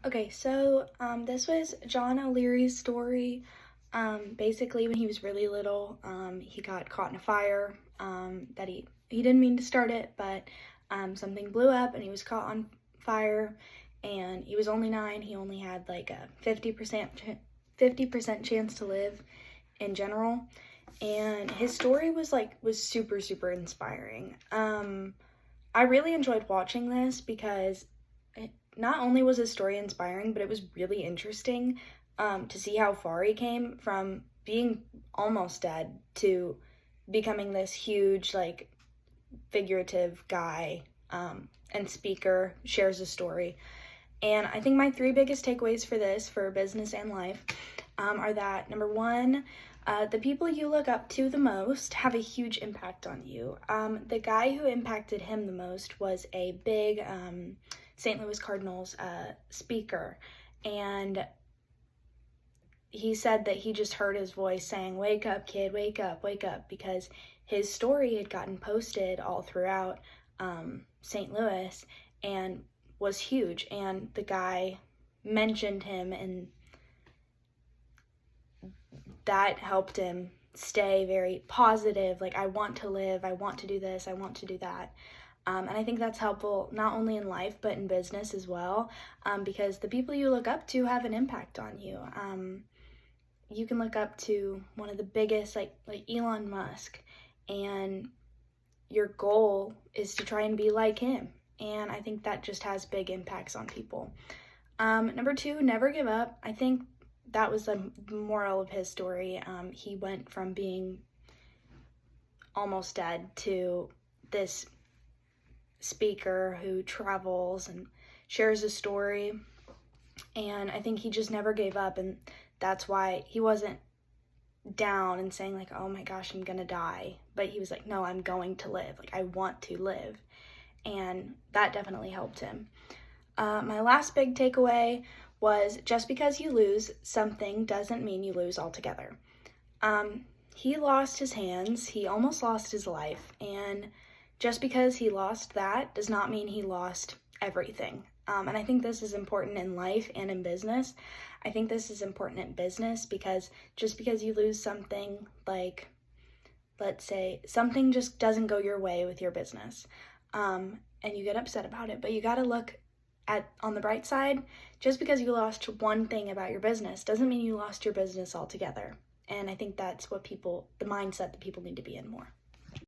Okay, so this was John O'Leary's story. Basically, when he was really little, he got caught in a fire that he didn't mean to start it, but something blew up and he was caught on fire. And he was only 9. He only had like a 50% chance to live in general. And his story was super super inspiring. I really enjoyed watching this because not only was his story inspiring, but it was really interesting to see how far he came from being almost dead to becoming this huge, like, figurative guy and speaker, shares a story. And I think my 3 biggest takeaways for this, for business and life, are that number 1, the people you look up to the most have a huge impact on you. The guy who impacted him the most was a big St. Louis Cardinals speaker, and he said that he just heard his voice saying, "Wake up, kid, wake up," because his story had gotten posted all throughout St. Louis and was huge, and the guy mentioned him, and that helped him stay very positive, like, I want to live, I want to do this, I want to do that. And I think that's helpful not only in life but in business as well, because the people you look up to have an impact on you. You can look up to one of the biggest, like Elon Musk, and your goal is to try and be like him. And I think that just has big impacts on people. Number 2, never give up. I think that was the moral of his story. He went from being almost dead to this speaker who travels and shares a story. And I think he just never gave up, and that's why he wasn't down and saying, like, oh my gosh, I'm gonna die. But he was like, no, I'm going to live. Like, I want to live. And that definitely helped him. My last big takeaway was just because you lose something doesn't mean you lose altogether. He lost his hands, he almost lost his life, and just because he lost that does not mean he lost everything. And I think this is important in life and in business. I think this is important in business because just because you lose something, like, let's say something just doesn't go your way with your business, and you get upset about it, but you got to look on the bright side. Just because you lost one thing about your business doesn't mean you lost your business altogether. And I think that's the mindset that people need to be in more.